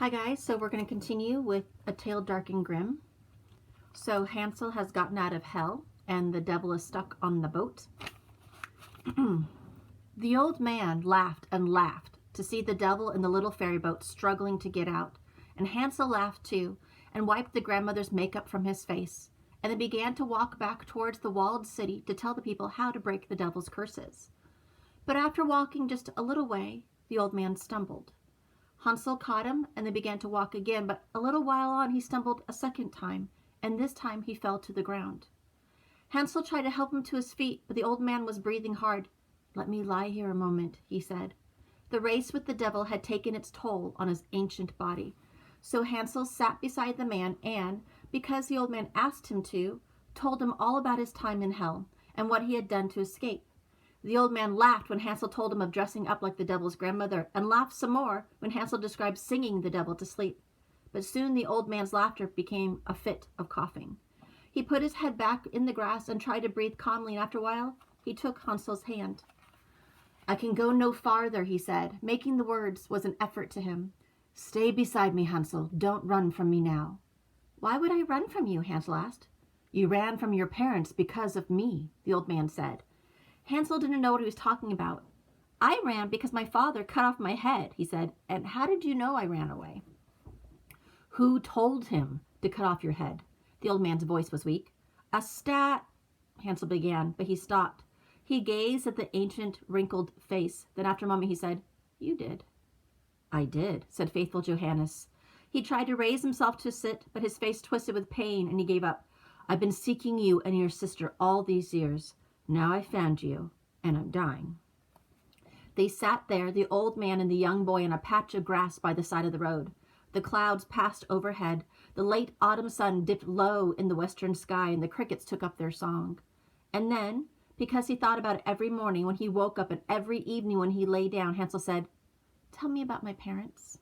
Hi guys, so we're going to continue with A Tale Dark and Grim. So Hansel has gotten out of hell and the devil is stuck on the boat. The old man laughed and laughed to see the devil in the little ferry boat struggling to get out, and Hansel laughed too and wiped the grandmother's makeup from his face, and then began to walk back towards the walled city to tell the people how to break the devil's curses. But after walking just a little way, the old man stumbled. Hansel caught him, and they began to walk again, but a little while on he stumbled a second time, and this time he fell to the ground. Hansel tried to help him to his feet, but the old man was breathing hard. "Let me lie here a moment," he said. The race with the devil had taken its toll on his ancient body. So Hansel sat beside the man and, because the old man asked him to, told him all about his time in hell and what he had done to escape. The old man laughed when Hansel told him of dressing up like the devil's grandmother, and laughed some more when Hansel described singing the devil to sleep. But soon the old man's laughter became a fit of coughing. He put his head back in the grass and tried to breathe calmly, and after a while he took Hansel's hand. "I can go no farther," he said. Making the words was an effort to him. "Stay beside me, Hansel. Don't run from me now." "Why would I run from you?" Hansel asked. "You ran from your parents because of me," the old man said. Hansel didn't know what he was talking about. "I ran because my father cut off my head," he said. "And how did you know I ran away?" "Who told him to cut off your head?" The old man's voice was weak. Hansel began, but he stopped. He gazed at the ancient, wrinkled face. Then after a moment he said, "You did." "I did," said faithful Johannes. He tried to raise himself to sit, but his face twisted with pain, and he gave up. "I've been seeking you and your sister all these years. Now I found you, and I'm dying." They sat there, the old man and the young boy, in a patch of grass by the side of the road. The clouds passed overhead. The late autumn sun dipped low in the western sky, and the crickets took up their song. And then, because he thought about it every morning when he woke up and every evening when he lay down, Hansel said, "Tell me about my parents."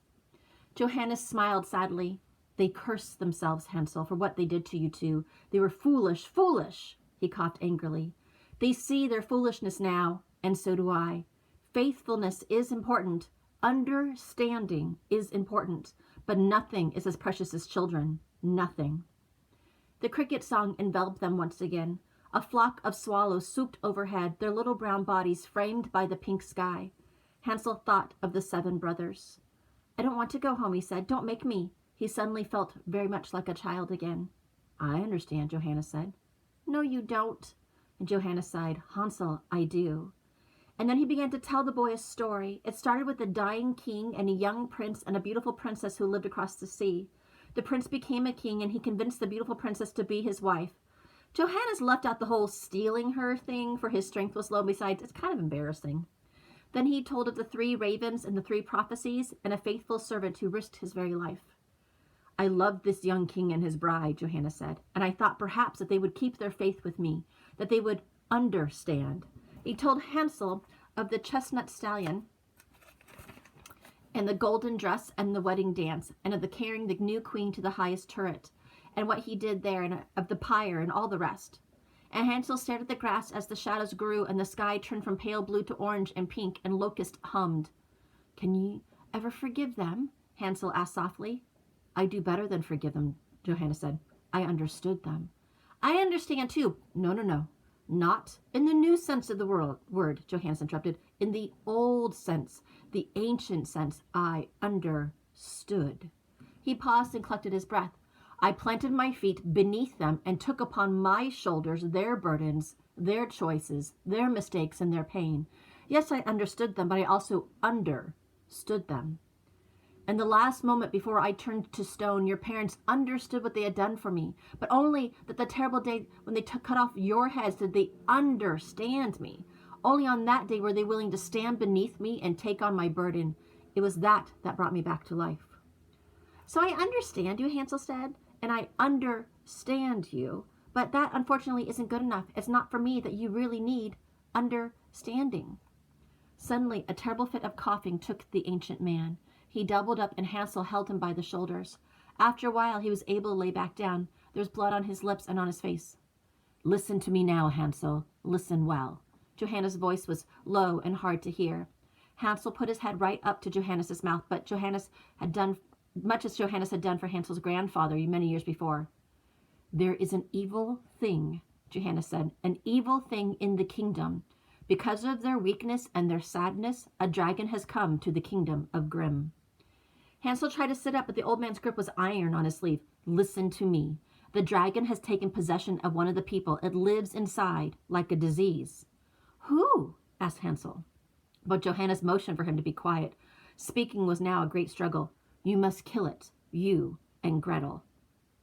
Johannes smiled sadly. "They cursed themselves, Hansel, for what they did to you too. They were foolish, foolish." He coughed angrily. "They see their foolishness now, and so do I. Faithfulness is important. Understanding is important. But nothing is as precious as children. Nothing." The cricket song enveloped them once again. A flock of swallows swooped overhead, their little brown bodies framed by the pink sky. Hansel thought of the 7 brothers. "I don't want to go home," he said. "Don't make me." He suddenly felt very much like a child again. "I understand," Johannes said. "No, you don't." And Johannes sighed. "Hansel, I do." And then he began to tell the boy a story. It started with a dying king and a young prince and a beautiful princess who lived across the sea. The prince became a king, and he convinced the beautiful princess to be his wife. Johannes left out the whole stealing her thing, for his strength was low. Besides, it's kind of embarrassing. Then he told of the 3 ravens and the 3 prophecies and a faithful servant who risked his very life. "I loved this young king and his bride," Johannes said, "and I thought perhaps that they would keep their faith with me, that they would understand." He told Hansel of the chestnut stallion and the golden dress and the wedding dance, and of the carrying the new queen to the highest turret, and what he did there, and of the pyre and all the rest. And Hansel stared at the grass as the shadows grew and the sky turned from pale blue to orange and pink, and locust hummed. "Can you ever forgive them?" Hansel asked softly. "I do better than forgive them," Johannes said. "I understood them." "I understand too." No. "Not in the new sense of the word," Johannes interrupted. "In the old sense, the ancient sense. I understood." He paused and collected his breath. "I planted my feet beneath them and took upon my shoulders their burdens, their choices, their mistakes, and their pain. Yes, I understood them, but I also understood them. In the last moment before I turned to stone, your parents understood what they had done for me, but only that the terrible day when they cut off your heads did they understand me. Only on that day were they willing to stand beneath me and take on my burden. It was that brought me back to life." "So I understand you," Hansel said, "and I understand you, but that unfortunately isn't good enough. It's not for me that you really need understanding." Suddenly, a terrible fit of coughing took the ancient man. He doubled up, and Hansel held him by the shoulders. After a while, he was able to lay back down. There was blood on his lips and on his face. "Listen to me now, Hansel. Listen well." Johannes' voice was low and hard to hear. Hansel put his head right up to Johannes' mouth, but Johannes had done much as Johannes had done for Hansel's grandfather many years before. "There is an evil thing," Johannes said, "an evil thing in the kingdom. Because of their weakness and their sadness, a dragon has come to the kingdom of Grimm." Hansel tried to sit up, but the old man's grip was iron on his sleeve. "Listen to me. The dragon has taken possession of one of the people. It lives inside, like a disease." "Who?" asked Hansel. But Johannes motioned for him to be quiet. Speaking was now a great struggle. "You must kill it, you and Gretel."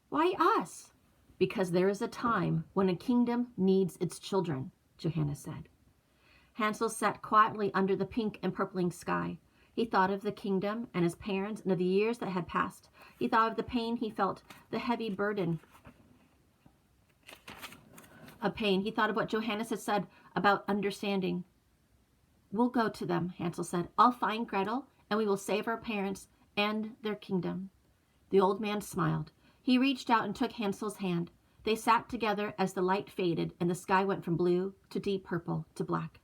"Why us?" "Because there is a time when a kingdom needs its children," Johannes said. Hansel sat quietly under the pink and purpling sky. He thought of the kingdom and his parents and of the years that had passed. He thought of the pain he felt, the heavy burden of pain. He thought of what Johannes had said about understanding. "We'll go to them," Hansel said. "I'll find Gretel, and we will save our parents and their kingdom." The old man smiled. He reached out and took Hansel's hand. They sat together as the light faded and the sky went from blue to deep purple to black.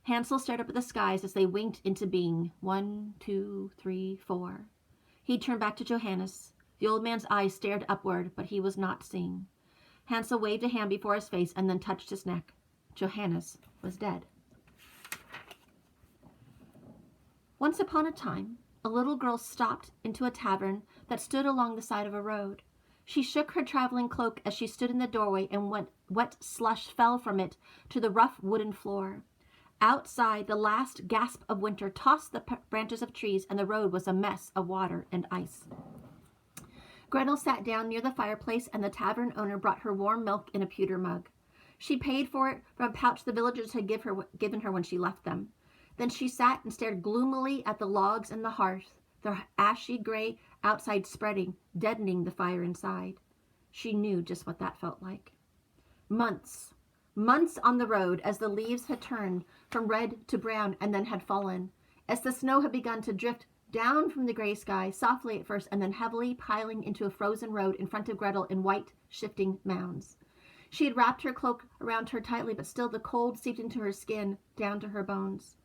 Hansel stared up at the skies as they winked into being. 1, 2, 3, 4. He turned back to Johannes. The old man's eyes stared upward, but he was not seeing. Hansel waved a hand before his face and then touched his neck. Johannes was dead. Once upon a time, a little girl stopped into a tavern that stood along the side of a road. She shook her traveling cloak as she stood in the doorway, and wet slush fell from it to the rough wooden floor. Outside, the last gasp of winter tossed the branches of trees, and the road was a mess of water and ice. Gretel sat down near the fireplace, and the tavern owner brought her warm milk in a pewter mug. She paid for it from a pouch the villagers had given her when she left them. Then she sat and stared gloomily at the logs and the hearth, their ashy gray outside spreading, deadening the fire inside. She knew just what that felt like. Months on the road, as the leaves had turned from red to brown and then had fallen, as the snow had begun to drift down from the gray sky, softly at first and then heavily piling into a frozen road in front of Gretel in white, shifting mounds. She had wrapped her cloak around her tightly, but still the cold seeped into her skin, down to her bones.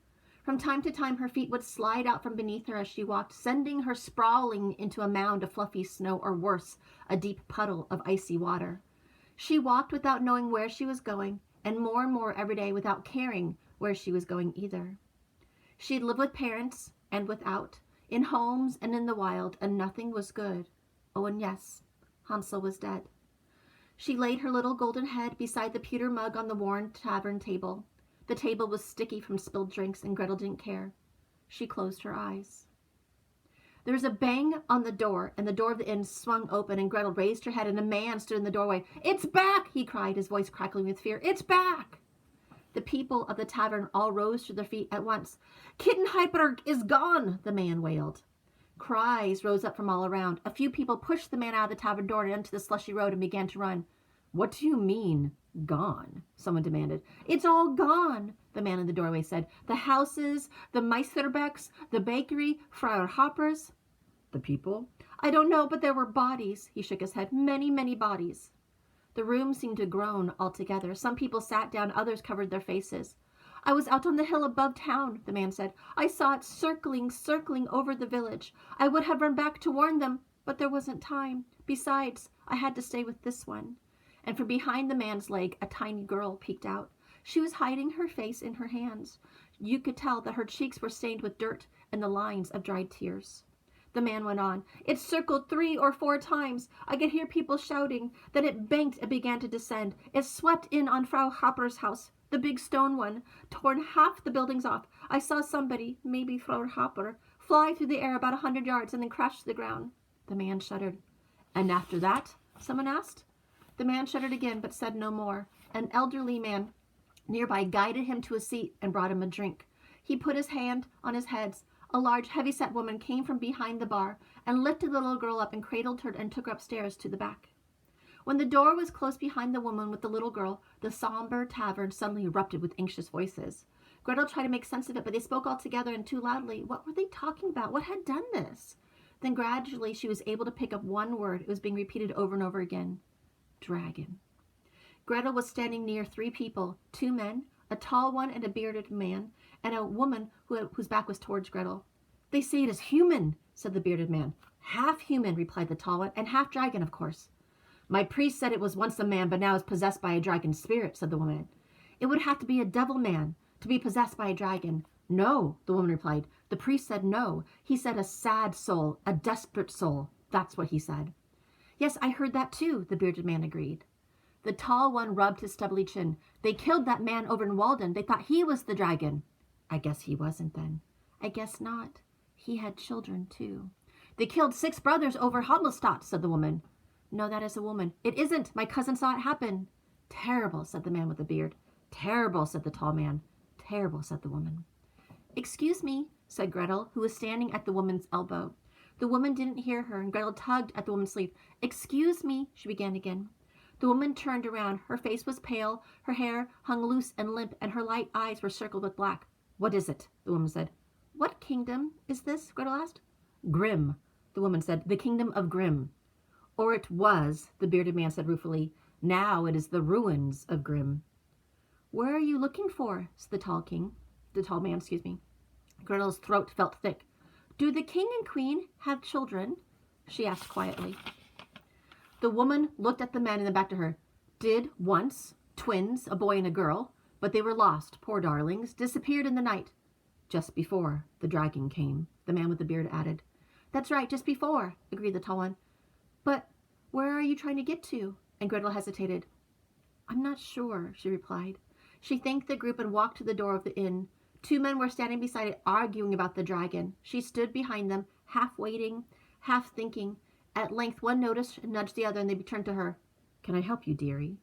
From time to time, her feet would slide out from beneath her as she walked, sending her sprawling into a mound of fluffy snow, or worse, a deep puddle of icy water. She walked without knowing where she was going, and more every day without caring where she was going either. She'd lived with parents and without, in homes and in the wild, and nothing was good. Oh, and yes, Hansel was dead. She laid her little golden head beside the pewter mug on the worn tavern table. The table was sticky from spilled drinks, and Gretel didn't care. She closed her eyes. There was a bang on the door, and the door of the inn swung open, and Gretel raised her head, and a man stood in the doorway. "It's back!" he cried, his voice crackling with fear. "It's back!" The people of the tavern all rose to their feet at once. "Kittenhyper is gone!" the man wailed. Cries rose up from all around. A few people pushed the man out of the tavern door and into the slushy road and began to run. "What do you mean, gone?" someone demanded. "It's all gone," the man in the doorway said. "The houses, the Meisterbecks, the bakery, Frau Hopper's." "The people?" "I don't know, but there were bodies." He shook his head. Many bodies. The room seemed to groan altogether. Some people sat down, others covered their faces. "I was out on the hill above town," the man said. "I saw it circling over the village. I would have run back to warn them, but there wasn't time. Besides, I had to stay with this one." And from behind the man's leg, a tiny girl peeked out. She was hiding her face in her hands. You could tell that her cheeks were stained with dirt and the lines of dried tears. The man went on. "It circled 3 or 4 times. I could hear people shouting. Then it banked and began to descend. It swept in on Frau Hopper's house, the big stone one, torn half the buildings off. I saw somebody, maybe Frau Hopper, fly through the air about 100 yards and then crash to the ground." The man shuddered. "And after that?" someone asked. The man shuddered again, but said no more. An elderly man nearby guided him to a seat and brought him a drink. He put his hand on his head. A large, heavy-set woman came from behind the bar and lifted the little girl up and cradled her and took her upstairs to the back. When the door was close behind the woman with the little girl, the somber tavern suddenly erupted with anxious voices. Gretel tried to make sense of it, but they spoke all together and too loudly. What were they talking about? What had done this? Then gradually she was able to pick up one word. It was being repeated over and over again. Dragon. Gretel was standing near 3 people, 2 men, a tall one and a bearded man, and a woman whose back was towards Gretel. "They say it is human," said the bearded man. Half human, replied the tall one, and half dragon, of course. My priest said it was once a man, but now is possessed by a dragon spirit, said the woman. It would have to be a devil man to be possessed by a dragon. No, the woman replied. The priest said no. He said a sad soul, a desperate soul. That's what he said. Yes, I heard that too, the bearded man agreed. The tall one rubbed his stubbly chin. They killed that man over in Walden. They thought he was the dragon. I guess he wasn't then. I guess not. He had children too. They killed 6 brothers over Homelstadt, said the woman. No, that is a woman. It isn't. My cousin saw it happen. Terrible, said the man with the beard. Terrible, said the tall man. Terrible, said the woman. Excuse me, said Gretel, who was standing at the woman's elbow. The woman didn't hear her, and Gretel tugged at the woman's sleeve. Excuse me, she began again. The woman turned around. Her face was pale, her hair hung loose and limp, and her light eyes were circled with black. What is it? The woman said. What kingdom is this? Gretel asked. Grimm, the woman said. The kingdom of Grimm. Or it was, the bearded man said ruefully. Now it is the ruins of Grimm. Where are you looking for? Said the tall man. Gretel's throat felt thick. Do the king and queen have children? She asked quietly. The woman looked at the man and then back to her. Did once, twins, a boy and a girl, but they were lost, poor darlings, disappeared in the night. Just before the dragon came, the man with the beard added. That's right, just before, agreed the tall one. But where are you trying to get to? And Gretel hesitated. I'm not sure, she replied. She thanked the group and walked to the door of the inn. 2 men were standing beside it, arguing about the dragon. She stood behind them, half waiting, half thinking. At length one noticed and nudged the other, and they turned to her. Can I help you, dearie?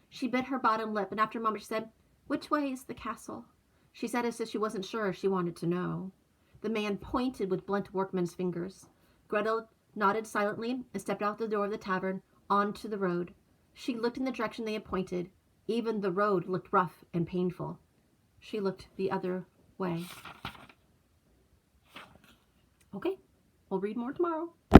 She bit her bottom lip, and after a moment she said, Which way is the castle? She said as if she wasn't sure. She wanted to know. The man pointed with blunt workman's fingers. Gretel nodded silently and stepped out the door of the tavern onto the road. She looked in the direction they had pointed. Even the road looked rough and painful. She looked the other way. Okay, we'll read more tomorrow.